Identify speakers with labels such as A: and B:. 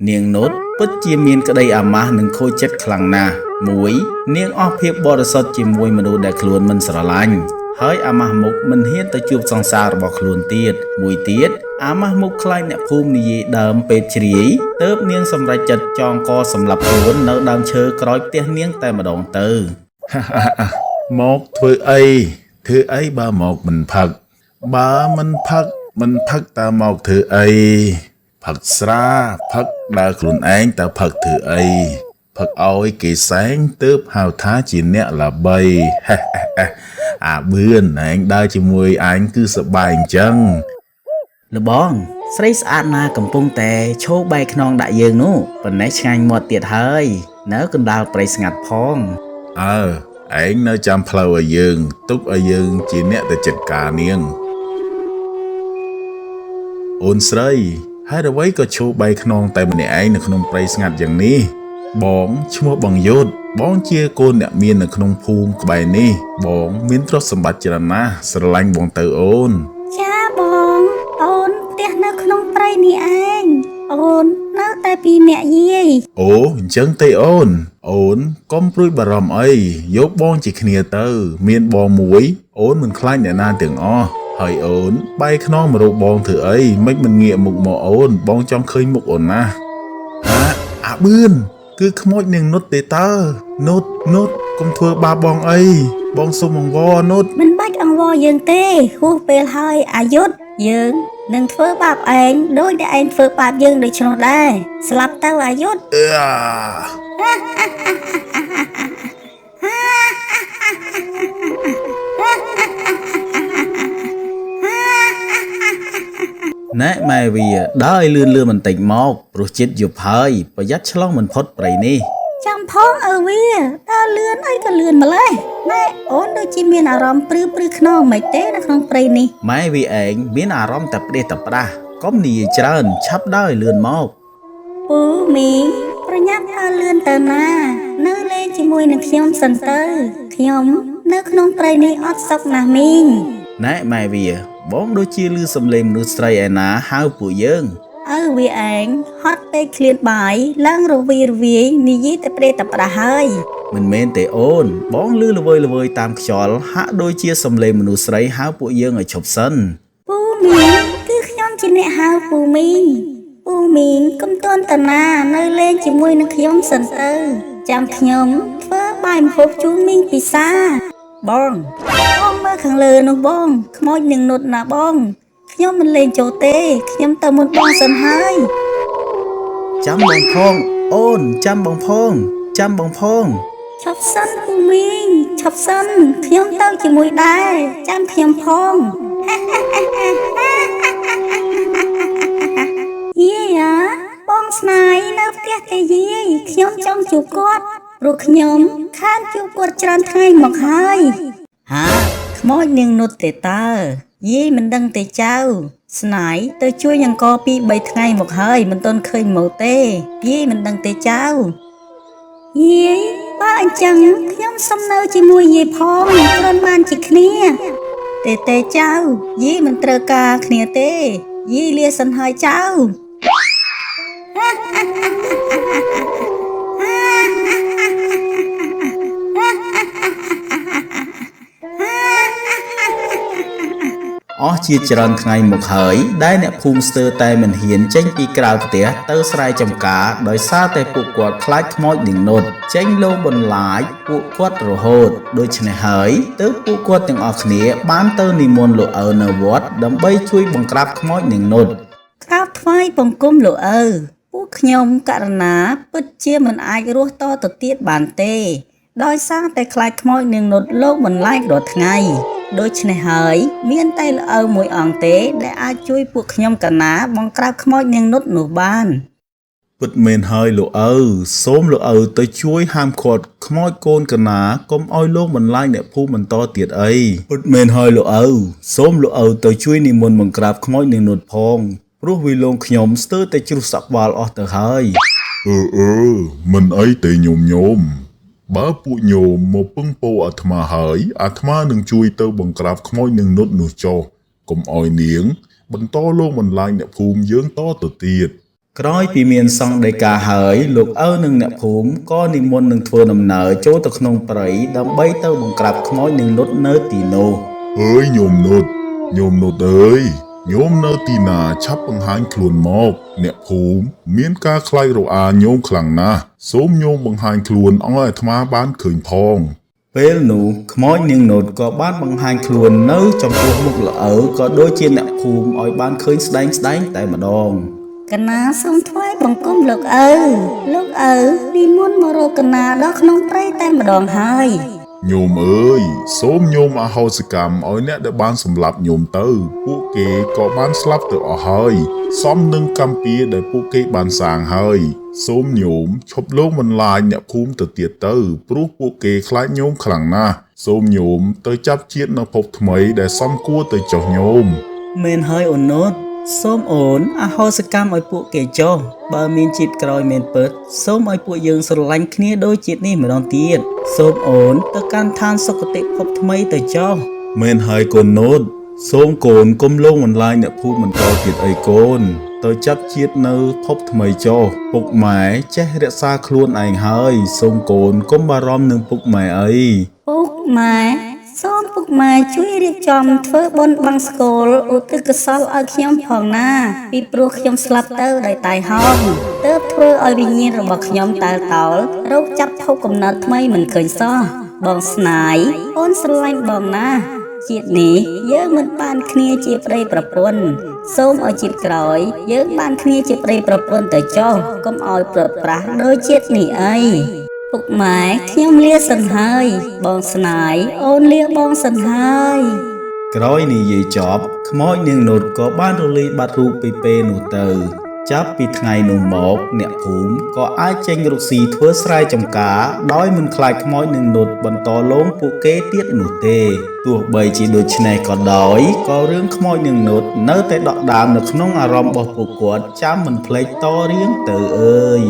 A: នាងនុតពិតជាមានក្តីអាម៉ាស់និងខូចចិត្តខ្លាំងណាស់មួយនាងអស់ភាពបរិសុទ្ធជាមួយមនុស្សដែលខ្លួនមិនស្រឡាញ់ហើយអាម៉ាស់មុខមិនហ៊ានទៅជួបសង្សាររបស់ខ្លួនទៀតមួយទៀតអាម៉ាស់មុខខ្លាចអ្នកភូមិនិយាយដើមពេទ្យជ្រាយទើបនាងសម្រេចចិត្តចងកសម្លាប់ខ្លួននៅដើមឈើក្រោយផ្ទះនាងតែម្ដងទៅមកធ្វើអីបើមកមិនផឹកបើមិនផឹកតើមកធ្វើអីផឹកស្រាផឹកដើរខ្លួនឯងតើផឹកធ្វើអីផឹកឲ្យគេសែងទើបហៅថាជាអ្នកល្បីអាបឿនឯងដើរជាមួយអញគឺសប្បាយអញ្ចឹងលបងស្រីស្អាតណាកំពុងតែឈោបែកខ្នងដាក់យើងនោះប៉ុន្តែឆ្ងាញ់មាត់ទៀតហើយនៅកណ្ដាលព្រៃស្ងាត់ផងឯងនៅចាំផ្លូវឲ្យយើងទុកឲ្យយើងជាអ្នកទៅจัดការនាងអូនស្រីហេតុអ្វីក៏ឈោបែកខ្នងតែម្នាក់ឯងនៅក្នុងព្រៃស្ងាត់យ៉ាងនេះបងឈ្មោះបងយុទ្ធបងជាកូនអ្នកមាននៅក្នុងភូមិក្បែរនេះបងមានទ្រព្យសម្បត្តិច្រើនណាស់ស្រឡាញ់បងទៅអូន
B: ចាបងអូនផ្ទះនៅក្នុងព្រៃនេះឯងអូននៅតែពីអ្នកយាយ
A: អូអញ្ចឹងទេអូនកុំព្រួយបារម្ភអីយកបងជាគ្នាទៅមានបងមួយអូនមិនខ្លាចអ្នកណាទាំងអស់ហើយអូនបែកខ្នងមករកបងធ្វើអីមិនងាកមុខមកអូនបងចង់ឃើញមុខអូនណាអាបឿនគឺខ្មោចនាងនុតទេតើនុតកុំធ្វើបាបបងអីបងសុំអង្វរនុត
B: មិនបាច់អង្វរយើងទេហួសពេលហើយអាយុទ្ធយើងនឹងធ្វើបាបឯងដោយដែលឯងធ្វើបាបយើងដូច្នោះដែរស្លាប់ទៅអាយុទ្ធ
A: ណែម៉ែវាដើរឲ្យលឿនបន្តិចមកព្រោះចិត្តយប់ហើយប្រយ័ត្នឆ្លងមិនផុតព្រៃនេះ
B: ចាំផងវាដើរលឿនអីក៏លឿនម្លេះម៉ែអូនដូចជាមានអារម្មណ៍ព្រឺខ្នងមិនទេនៅក្នុងព្រៃនេះ
A: ម៉ែវាឯងមានអារម្មណ៍តែផ្ដេសតែផ្ដាស់កុំនិយាយច្រើនឆាប់ដើរឲ្យលឿនមក
B: ពូមីងប្រញាប់ដើរលឿនទៅណានៅលេងជាមួយនឹងខ្ញុំសិនទៅខ្ញុំនៅក្នុងព្រៃនេះអត់សុខណាស់មីង
A: ណែម៉ែវាបងដូចជាឮសំឡេងមនុស្សស្រីឯណាហៅពួកយើង
B: វាឯងហត់ពេកឃ្លានបាយឡើងរវីរវាយនិយាយតែប្រេតតែប្រហើយ
A: មិនមែនទេអូនបងឮល្វើយតាមខ្យល់ហាក់ដូចជាសំឡេងមនុស្សស្រីហៅពួកយើងឲ្យឈប់សិន
B: ពូមីងគឺខ្ញុំជាអ្នកហៅពូមីងកុំតន់តាណានៅលេងជាមួយនឹងខ្ញុំសិនទៅចាំខ្ញុំធ្វើបាយម្ហូបជូនមីងពិសាបងមើលខាងលើនោះបងខ្មោចនឹងនុតណាបងខ្ញុំមិនលេងចូលទេខ្ញុំទៅមុនបងសិនហើយ
A: ចាំបងផងអូនចាំបងផង
B: ឈប់សិនពូមីងឈប់សិនខ្ញុំទៅជាមួយដែរចាំខ្ញុំផងយាយបងស្នាយនៅផ្ទះទេយាយខ្ញុំចង់ជួបគាត់ព្រោះខ្ញុំខានជួបគាត់ច្រើនថ្ងៃមកហើយខ្មោចនាងនុតទេតើយាយមិនដឹងទេចៅស្នាយទៅជួយអង្គរ2 3ថ្ងៃមកហើយមិនទាន់ឃើញមកទេយាយមិនដឹងទេចៅយាយបើអញ្ចឹងខ្ញុំសុំនៅជាមួយយាយផងគ្រាន់បានជាគ្នាទេចៅយាយមិនត្រូវការគ្នាទេយាយលាសិនហើយចៅ
A: អស់ជាច្រើនថ្ងៃមកហើយដែលអ្នកភូមិស្ទើរតែមិនហ៊ានចេញពីក្រៅផ្ទះទៅស្រែចម្ការដោយសារតែពួកគាត់ខ្លាចខ្មោចនាងនុតចេញលងបន្លាចពួកគាត់រហូតដូច្នេះហើយទើបពួកគាត់ទាំងអស់គ្នាបានទៅនិមន្តលោកឪនៅវត្តដើម្បីជួយបង្ក្រាបខ្មោចនាងនុត
B: ក្រាបថ្វាយបង្គំលោកឪពួកខ្ញុំករណាពិតជាមិនអាចរស់តទៅទៀតបានទេដោយសារតែខ្លាចខ្មោចនាងនុតលោកបន្លាចរាល់ថ្ងៃដូច្នេះហើយមានតែលោកឪមួយអង្គទេដែលអាចជួយពួកខ្ញុំកណាបង្ក្រាបខ្មោចនាងនុតនោះបាន
A: ពិតមែនហើយលោកឪសូមលោកឪទៅជួយហាមឃាត់ខ្មោចកូនកណាកុំឲ្យលោកបន្លាចអ្នកភូមិបន្តទៀតអីពិតមែនហើយលោកឪសូមលោកឪទៅជួយនិមន្តបង្ក្រាបខ្មោចនាងនុតផងព្រោះវាលងខ្ញុំស្ទើរតែជ្រុះសក្បាលអស់ទៅហើយ
C: មិនអីទេញោមបើពួកញោមមកពឹងពោអាត្មាហើយអាត្មានឹងជួយទៅបង្ក្រាបខ្មោចនាងនុតនោះចុះកុំឲ្យនាងបន្តលងបន្លាចអ្នកភូមិយើងតទៅទៀត
A: អ ក្រោយពីមានសង្ឃដីកាហើយលោកឪនិងអ្នកភូមិក៏និមន្តនឹងធ្វើដំណើរចូលទៅក្នុងព្រៃដើម្បីទៅបង្ក្រាបខ្មោចនាងនុតនៅទីនោះ
C: អើយញោមនុតអើយញោមនៅទីណាឆាប់បង្ហាញខ្លួនមកអ្នកភូមិមានការខ្លាចរអាញោមខ្លាំងណាស់សូមញោមបង្ហាញខ្លួនឲ្យអាត្មាបានឃើញផង
A: ពេលនោះខ្មោចនាងនុតក៏បានបង្ហាញខ្លួននៅចំពោះមុខលោកឪក៏ដូចជាអ្នកភូមិឲ្យបានឃើញស្ដែងតែម្ដង
B: កណាសូមថ្វាយបង្គំលោកឪនិមន្តមករកកណាដល់ក្នុងព្រៃតែម្ដងហើយ
C: ញោមអើយសូមញោមអហោសិកម្មឲ្យអ្នកដែលបានសម្លាប់ញោមទៅពួកគេក៏បានស្លាប់ទៅអស់ហើយសមនឹងកម្មពៀដែលពួកគេបានសាងហើយសូមញោមឈប់លោកបន្លាចអ្នកភូមិទៅទៀតទៅព្រោះពួកគេខ្លាចញោមខ្លាំងណាស់សូមញោមទៅចាប់ជាតិនៅភពថ្មីដែលសមគួរទៅចុះញោម
A: មែនហើយអូននុតសូមអូនអហោសិកម្មឲ្យពួកគេចុះបើមានជាតិក្រោយមែនពិតសូមឲ្យពួកយើងស្រឡាញ់គ្នាដូចជាតិនេះម្ដងទៀតសូមអូនទៅកាន់ឋានសុគតិភពថ្មីទៅចុះមែនហើយកូននុតសូមកូនកុំលងបន្លាយអ្នកភូមិបន្តទៀតអីកូនទៅចាប់ជាតិនៅភពថ្មីចុះពុកម៉ែចេះរក្សាខ្លួនឯងហើយសូមកូនកុំបារម្ភនឹងពុកម៉ែអី
B: ពុកម៉ែសូមពុកម៉ែជួយរៀបចំធ្វើបុណ្យបង្សកូលឧទ្ទិសកុសលឲ្យខ្ញុំផងណាពីព្រោះខ្ញុំស្លាប់ទៅដោយតៃហោងទើបធ្វើឲ្យវិញ្ញាណរបស់ខ្ញុំតែលតោលរោគចាប់ភពកំណត់ថ្មីមិនឃើញសោះបងស្នាយអូនស្រឡាញ់បងណាជាតិនេះយើងមិនបានគ្នាជាប្តីប្រពន្ធសូមឲ្យជាតិក្រោយយើងបានគ្នាជាប្តីប្រពន្ធទៅចុះកុំឲ្យប្រត់ប្រាស់ដោយជាតិនេះអី ពុកម៉ែខ្ញុំលាសិនហើយបងស្នាយអូនលាបងសិនហើយ
A: ក្រោយនិយាយចប់ខ្មោចនាងនុតក៏បានរលាយបាត់រូបពីពេលនោះទៅចាប់ពីថ្ងៃនោះមកអ្នកភូមិក៏អាចចេញរកស៊ីធ្វើស្រែចម្ការដោយមិនខ្លាចខ្មោចនាងនុតបន្តលងពួកគេទៀតនោះទេទោះបីជាដូច្នេះក៏ដោយក៏រឿងខ្មោចនាងនុតនៅតែដក់ដាមនៅក្នុងអារម្មណ៍របស់ពួកគាត់ចាំមិនភ្លេចតរៀងទៅអើយ